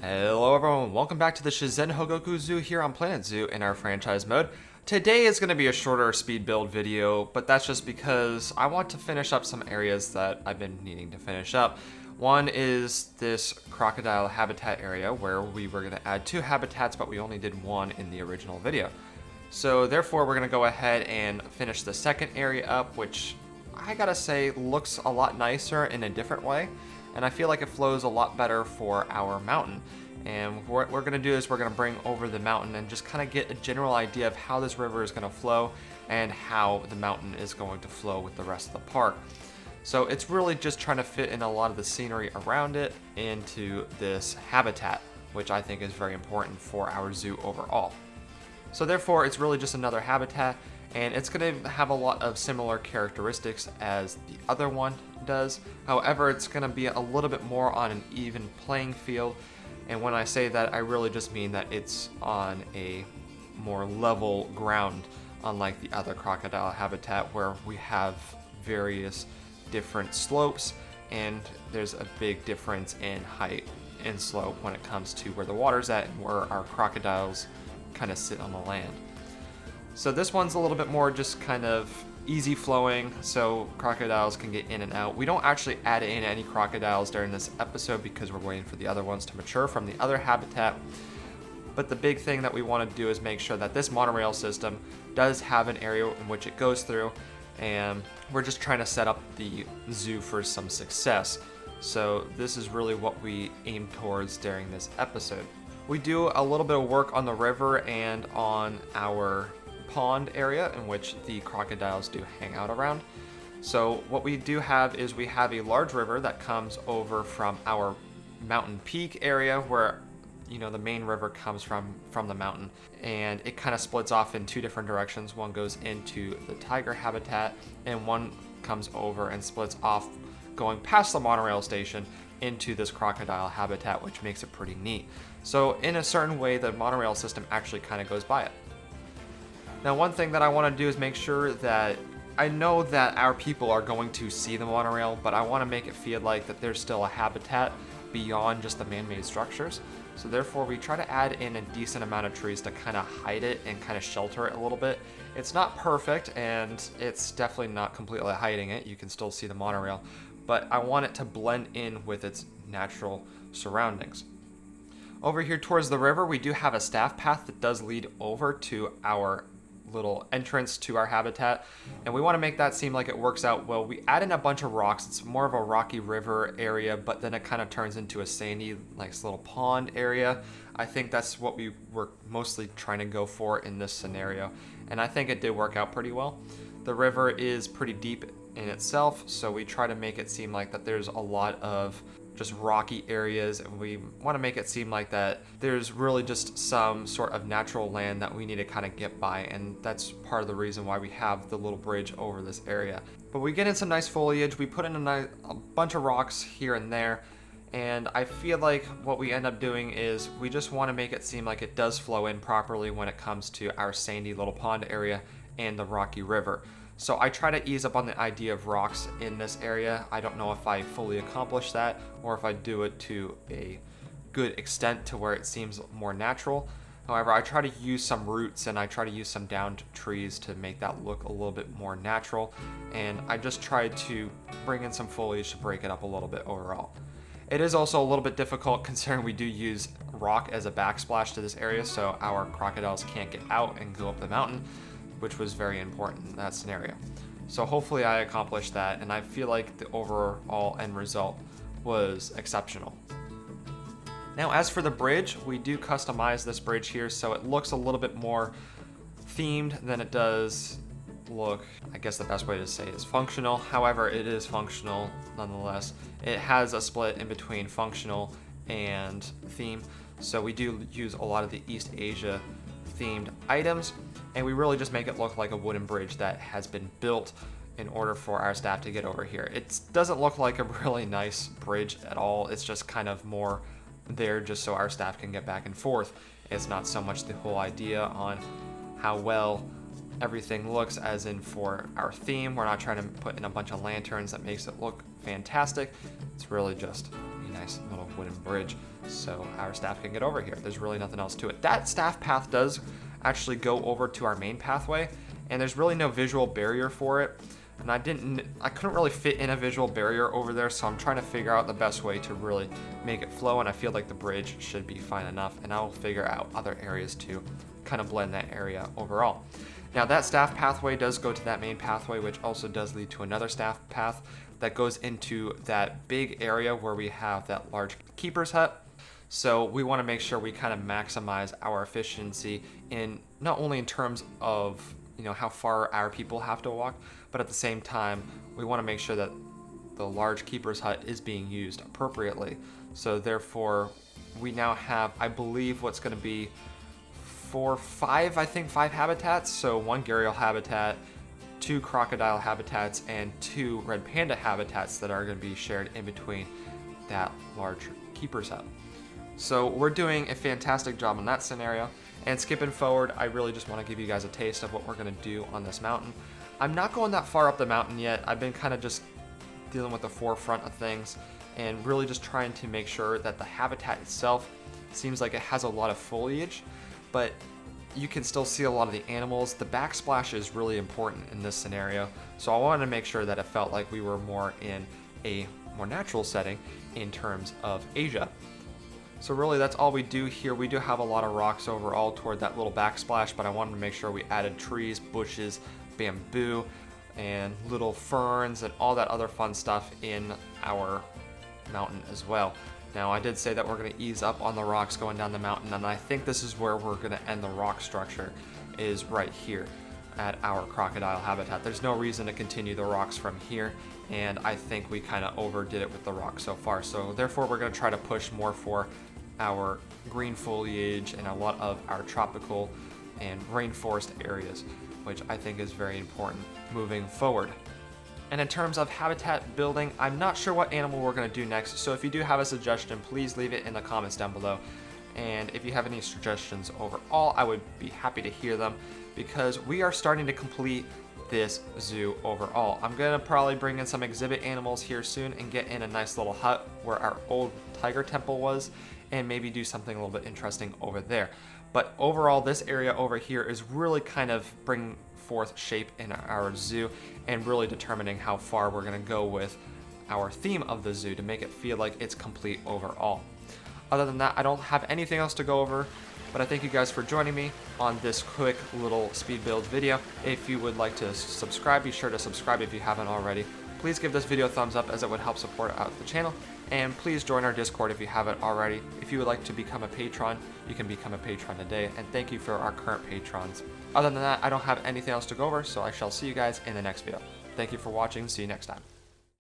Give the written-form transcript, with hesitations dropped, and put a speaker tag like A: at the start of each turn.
A: Hello everyone, welcome back to the Shizen Hogo-Ku Zoo here on Planet Zoo in our franchise mode. Today is going to be a shorter speed build video, but that's just because I want to finish up some areas that I've been needing to finish up. One is this crocodile habitat area where we were going to add 2 habitats, but we only did 1 in the original video. So therefore we're going to go ahead and finish the second area up, which I gotta say looks a lot nicer in a different way. And I feel like it flows a lot better for our mountain. And what we're going to do is we're going to bring over the mountain and just kind of get a general idea of how this river is going to flow and how the mountain is going to flow with the rest of the park. So it's really just trying to fit in a lot of the scenery around it into this habitat, which I think is very important for our zoo overall. So therefore it's really just another habitat, and it's going to have a lot of similar characteristics as the other one does. However, it's going to be a little bit more on an even playing field, and when I say that, I really just mean that it's on a more level ground, unlike the other crocodile habitat where we have various different slopes and there's a big difference in height and slope when it comes to where the water's at and where our crocodiles kind of sit on the land. So this one's a little bit more just kind of easy flowing, so crocodiles can get in and out. We don't actually add in any crocodiles during this episode because we're waiting for the other ones to mature from the other habitat. But the big thing that we want to do is make sure that this monorail system does have an area in which it goes through, and we're just trying to set up the zoo for some success. So this is really what we aim towards during this episode. We do a little bit of work on the river and on our pond area in which the crocodiles do hang out around. So what we do have is we have a large river that comes over from our mountain peak area where the main river comes from the mountain, and it kind of splits off in 2 different directions. One goes into the tiger habitat and one comes over and splits off going past the monorail station into this crocodile habitat, which makes it pretty neat. So in a certain way the monorail system actually kind of goes by it. Now, one thing that I want to do is make sure that I know that our people are going to see the monorail, but I want to make it feel like that there's still a habitat beyond just the man-made structures. So therefore we try to add in a decent amount of trees to kind of hide it and kind of shelter it a little bit. It's not perfect and it's definitely not completely hiding it. You can still see the monorail, but I want it to blend in with its natural surroundings. Over here towards the river, we do have a staff path that does lead over to our little entrance to our habitat, and we want to make that seem like it works out well. We add in a bunch of rocks. It's more of a rocky river area, but then it kind of turns into a sandy, like, little pond area. I think that's what we were mostly trying to go for in this scenario, and I think it did work out pretty well. The river is pretty deep in itself, so we try to make it seem like that there's a lot of just rocky areas, and we want to make it seem like that there's really just some sort of natural land that we need to kind of get by, and that's part of the reason why we have the little bridge over this area. But we get in some nice foliage, we put in a bunch of rocks here and there, and I feel like what we end up doing is we just want to make it seem like it does flow in properly when it comes to our sandy little pond area and the rocky river. So I try to ease up on the idea of rocks in this area. I don't know if I fully accomplish that or if I do it to a good extent to where it seems more natural. However, I try to use some roots and I try to use some downed trees to make that look a little bit more natural. And I just tried to bring in some foliage to break it up a little bit overall. It is also a little bit difficult considering we do use rock as a backsplash to this area, so our crocodiles can't get out and go up the mountain, which was very important in that scenario. So hopefully I accomplished that, and I feel like the overall end result was exceptional. Now, as for the bridge, we do customize this bridge here so it looks a little bit more themed than it does look. I guess the best way to say it is functional. However, it is functional nonetheless. It has a split in between functional and theme, so we do use a lot of the East Asia themed items, and we really just make it look like a wooden bridge that has been built in order for our staff to get over here. It doesn't look like a really nice bridge at all. It's just kind of more there just so our staff can get back and forth. It's not so much the whole idea on how well everything looks, as in for our theme. We're not trying to put in a bunch of lanterns that makes it look fantastic. It's really just, nice little wooden bridge so our staff can get over here. There's really nothing else to it. That staff path does actually go over to our main pathway, and there's really no visual barrier for it. And I couldn't really fit in a visual barrier over there, so I'm trying to figure out the best way to really make it flow, and I feel like the bridge should be fine enough, and I'll figure out other areas to kind of blend that area overall. Now that staff pathway does go to that main pathway, which also does lead to another staff path that goes into that big area where we have that large keeper's hut. So we want to make sure we kind of maximize our efficiency in not only in terms of how far our people have to walk, but at the same time we want to make sure that the large keeper's hut is being used appropriately. So therefore we now have, I believe, what's going to be five habitats. So 1 gharial habitat, 2 crocodile habitats, and 2 red panda habitats that are going to be shared in between that large keeper's hut. So we're doing a fantastic job in that scenario. And skipping forward, I really just want to give you guys a taste of what we're going to do on this mountain. I'm not going that far up the mountain yet. I've been kind of just dealing with the forefront of things and really just trying to make sure that the habitat itself seems like it has a lot of foliage, but you can still see a lot of the animals. The backsplash is really important in this scenario, so I wanted to make sure that it felt like we were more in a more natural setting in terms of Asia. So really that's all we do here. We do have a lot of rocks overall toward that little backsplash, but I wanted to make sure we added trees, bushes, bamboo, and little ferns and all that other fun stuff in our mountain as well. Now I did say that we're going to ease up on the rocks going down the mountain, and I think this is where we're going to end the rock structure, is right here at our crocodile habitat. There's no reason to continue the rocks from here, and I think we kind of overdid it with the rocks so far. So therefore we're going to try to push more for our green foliage and a lot of our tropical and rainforest areas, which I think is very important moving forward. And in terms of habitat building, I'm not sure what animal we're going to do next, so if you do have a suggestion, please leave it in the comments down below. And if you have any suggestions overall, I would be happy to hear them, because we are starting to complete this zoo overall. I'm going to probably bring in some exhibit animals here soon and get in a nice little hut where our old tiger temple was, and maybe do something a little bit interesting over there. But overall, this area over here is really kind of bringing forth shape in our zoo and really determining how far we're going to go with our theme of the zoo to make it feel like it's complete overall. Other than that, I don't have anything else to go over, but I thank you guys for joining me on this quick little speed build video. If you would like to subscribe, be sure to subscribe if you haven't already. Please give this video a thumbs up, as it would help support out the channel. And please join our Discord if you haven't already. If you would like to become a patron, you can become a patron today. And thank you for our current patrons. Other than that, I don't have anything else to go over, so I shall see you guys in the next video. Thank you for watching. See you next time.